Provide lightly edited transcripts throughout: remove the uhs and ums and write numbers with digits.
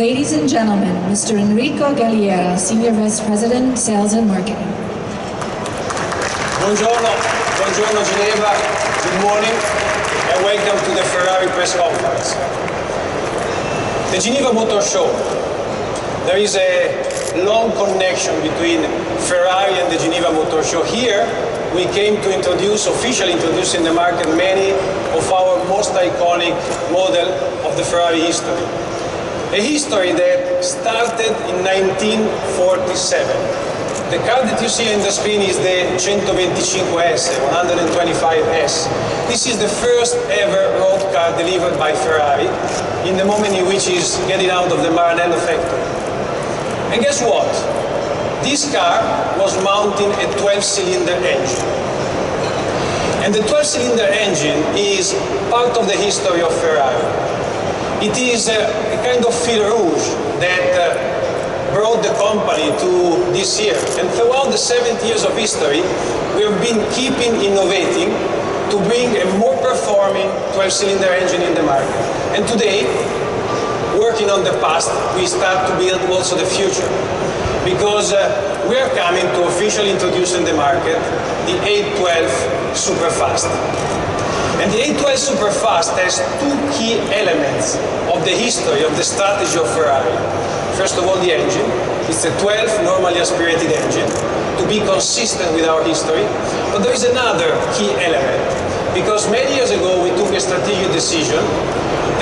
Ladies and gentlemen, Mr. Enrico Galliera, Senior Vice President, Sales and Marketing. Buongiorno Geneva, good morning, and welcome to the Ferrari press conference. The Geneva Motor Show. There is a long connection between Ferrari and the Geneva Motor Show. Here, we came to officially introduce in the market many of our most iconic models of the Ferrari history. A history that started in 1947. The car that you see on the screen is the 125S, 125S. This is the first ever road car delivered by Ferrari in the moment in which it's getting out of the Maranello factory. And guess what? This car was mounting a 12-cylinder engine. And the 12-cylinder engine is part of the history of Ferrari. It is a kind of fil rouge that brought the company to this year. And throughout the 70 years of history, we have been keeping innovating to bring a more performing 12-cylinder engine in the market. And today, working on the past, we start to build also the future. Because we are coming to officially introduce in the market the 812 Superfast. And the 812 Superfast has two key elements of the history, of the strategy of Ferrari. First of all, the engine. It's a 12 normally aspirated engine to be consistent with our history. But there is another key element, because many years ago we took a strategic decision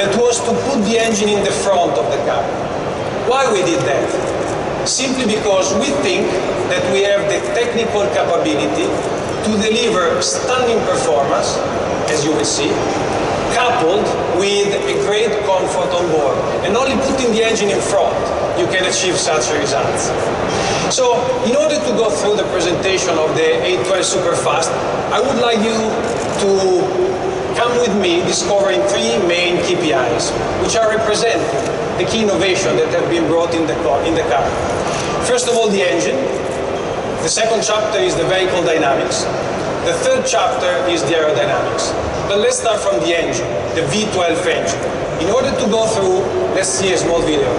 that was to put the engine in the front of the car. Why we did that? Simply because we think that we have the technical capability to deliver stunning performance, as you will see, coupled with a great comfort on board. And only putting the engine in front, you can achieve such results. So, in order to go through the presentation of the 812 Superfast, I would like you to come with me discovering three main KPIs, which are representing the key innovation that have been brought in the car. First of all, the engine. The second chapter is the vehicle dynamics. The third chapter is the aerodynamics. But let's start from the engine, the V12 engine. In order to go through, let's see a small video.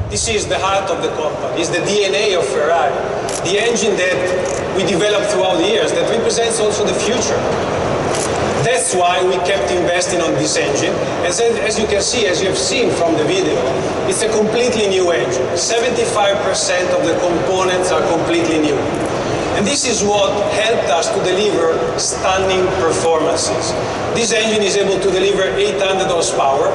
This is the heart of the company, it's the DNA of Ferrari, the engine that we developed throughout the years that represents also the future. That's why we kept investing on this engine. As you can see, as you have seen from the video, it's a completely new engine. 75% of the components are completely new. And this is what helped us to deliver stunning performances. This engine is able to deliver 800 horsepower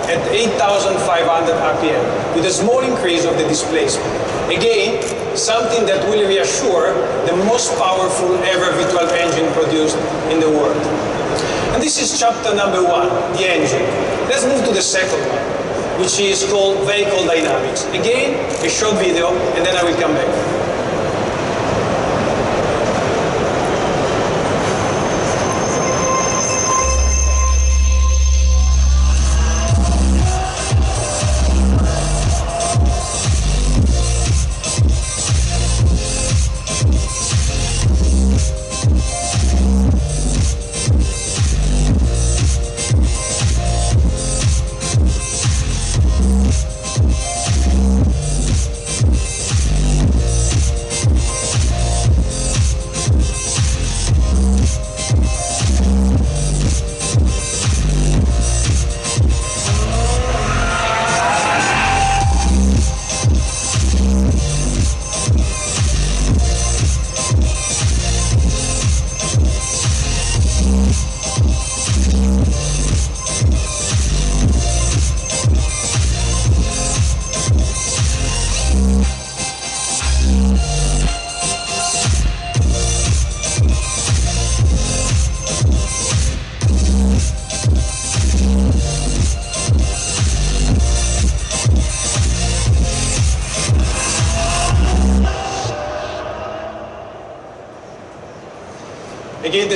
at 8,500 RPM with a small increase of the displacement. Again, something that will reassure the most powerful ever V12 engine produced in the world. And this is chapter number 1, the engine. Let's move to the second one, which is called vehicle dynamics. Again, a short video, and then I will come back.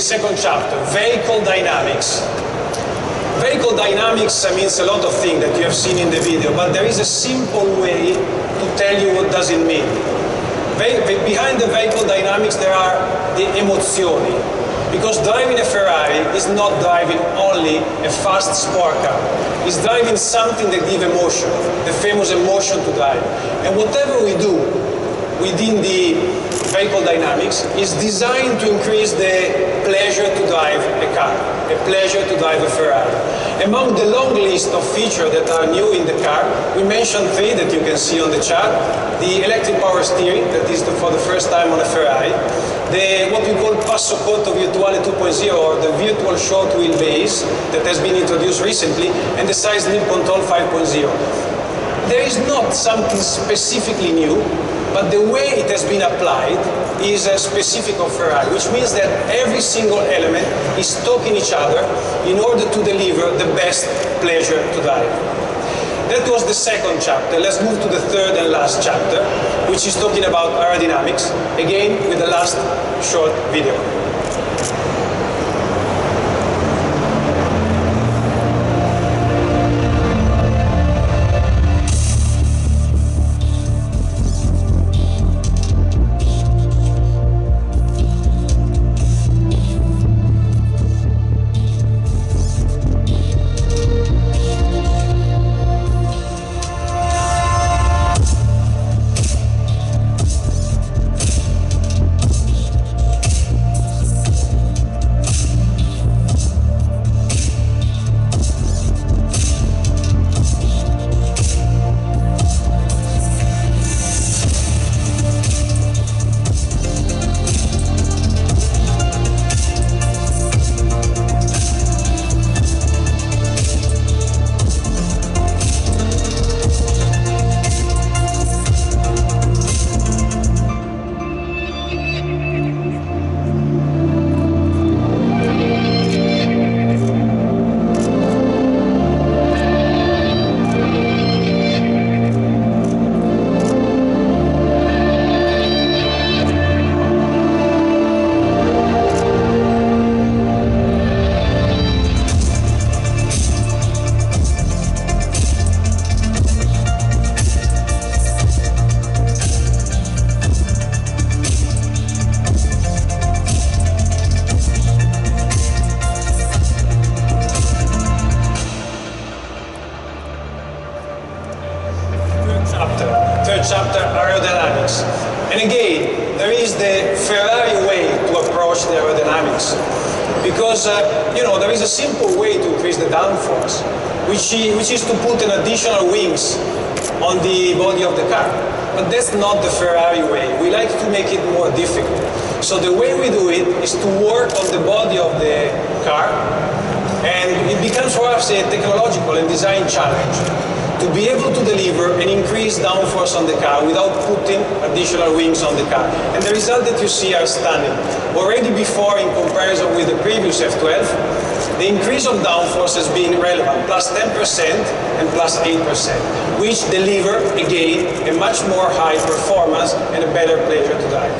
second chapter, vehicle dynamics. Vehicle dynamics means a lot of things that you have seen in the video, but there is a simple way to tell you what does it mean. Behind the vehicle dynamics there are the emozioni, because driving a Ferrari is not driving only a fast sport car. It's driving something that gives emotion, the famous emotion to drive. And whatever we do within the vehicle dynamics is designed to increase the pleasure to drive a car, a pleasure to drive a Ferrari. Among the long list of features that are new in the car, we mentioned three that you can see on the chart. The electric power steering, that is for the first time on a Ferrari. What we call Passaporto Virtuale 2.0, or the virtual short wheelbase that has been introduced recently, and the side slip control 5.0. There is not something specifically new, but the way it has been applied is specific of Ferrari, which means that every single element is talking each other in order to deliver the best pleasure to drive. That was the second chapter. Let's move to the third and last chapter, which is talking about aerodynamics, again with the last short video. Chapter aerodynamics. And again, there is the Ferrari way to approach the aerodynamics, because there is a simple way to increase the downforce, which is to put an additional wings on the body of the car. But that's not the Ferrari way. We like to make it more difficult. So the way we do it is to work on the body of the car, and it becomes for us a technological and design challenge to be able to deliver an increased downforce on the car without putting additional wings on the car. And the result that you see are stunning. Already before, in comparison with the previous F12, the increase of downforce has been relevant, plus 10% and plus 8%, which deliver, again, a much more high performance and a better pleasure to drive.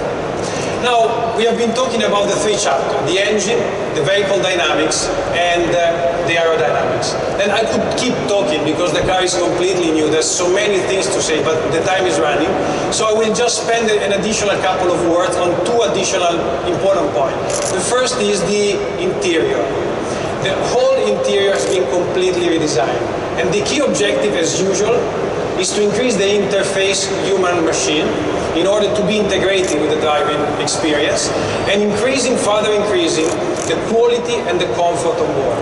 Now, we have been talking about the three chapters, the engine, the vehicle dynamics, and the aerodynamics. And I could keep talking because the car is completely new. There's so many things to say, but the time is running. So I will just spend an additional couple of words on two additional important points. The first is the interior. The whole interior has been completely redesigned. And the key objective, as usual, is to increase the interface human-machine in order to be integrated with the driving experience, and further increasing the quality and the comfort on board.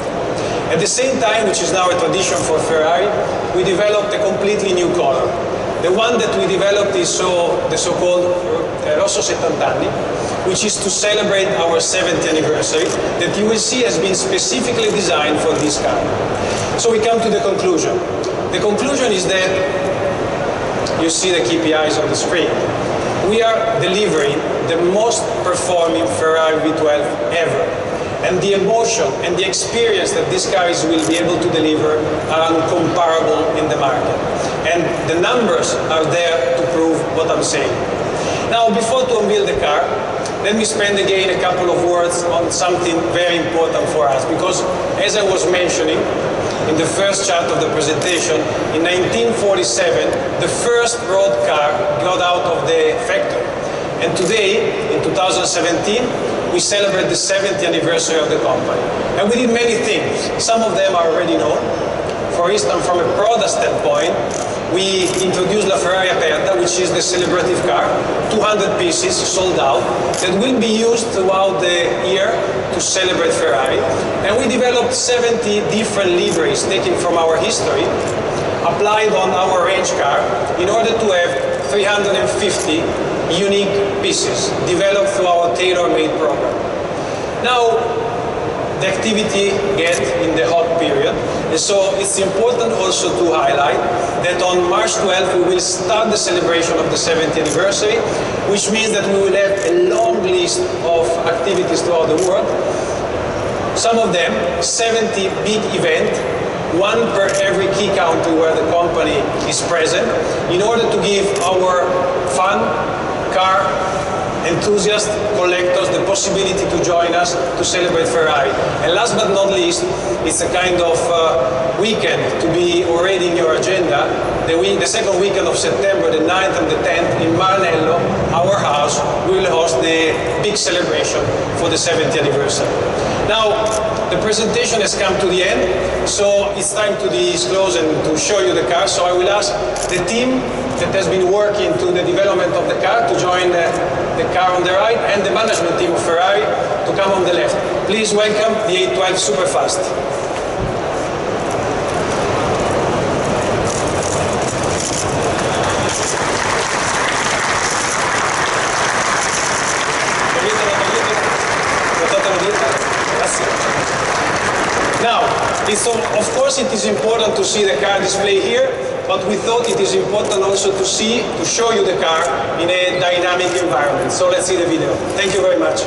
At the same time, which is now a tradition for Ferrari, we developed a completely new color. The one that we developed is the so-called Rosso 70 anni, which is to celebrate our 7th anniversary, that you will see has been specifically designed for this car. So we come to the conclusion. The conclusion is that you see the KPIs on the screen. We are delivering the most performing Ferrari V12 ever. And the emotion and the experience that these cars will be able to deliver are incomparable in the market. And the numbers are there to prove what I'm saying. Now, before to unveil the car, let me spend again a couple of words on something very important for us, because as I was mentioning in the first chart of the presentation, in 1947, the first road car got out of the factory. And today, in 2017, we celebrate the 70th anniversary of the company. And we did many things. Some of them are already known. For instance, from a product standpoint, we introduced La Ferrari Aperta, which is the celebrative car, 200 pieces sold out, that will be used throughout the year to celebrate Ferrari. And we developed 70 different liveries taken from our history, applied on our range car, in order to have 350 unique pieces developed through our tailor-made program. Now, the activity gets in the hot period, and so it's important also to highlight that on March 12th we will start the celebration of the 70th anniversary, which means that we will have a long list of activities throughout the world. Some of them, 70 big events, one per every key country where the company is present, in order to give our fan, car enthusiasts, collectors, the possibility to join us to celebrate Ferrari. And last but not least, it's a kind of weekend to be already in your agenda. The second weekend of September, the 9th and the 10th, in Maranello, our house, we will host the big celebration for the 70th anniversary. Now, the presentation has come to the end, so it's time to disclose and to show you the car. So I will ask the team that has been working to the development of the car to join the car on the right, and the management team of Ferrari to come on the left. Please welcome the 812 Superfast. Now, of course it is important to see the car display here, but we thought it is important also to show you the car in a dynamic environment. So let's see the video. Thank you very much.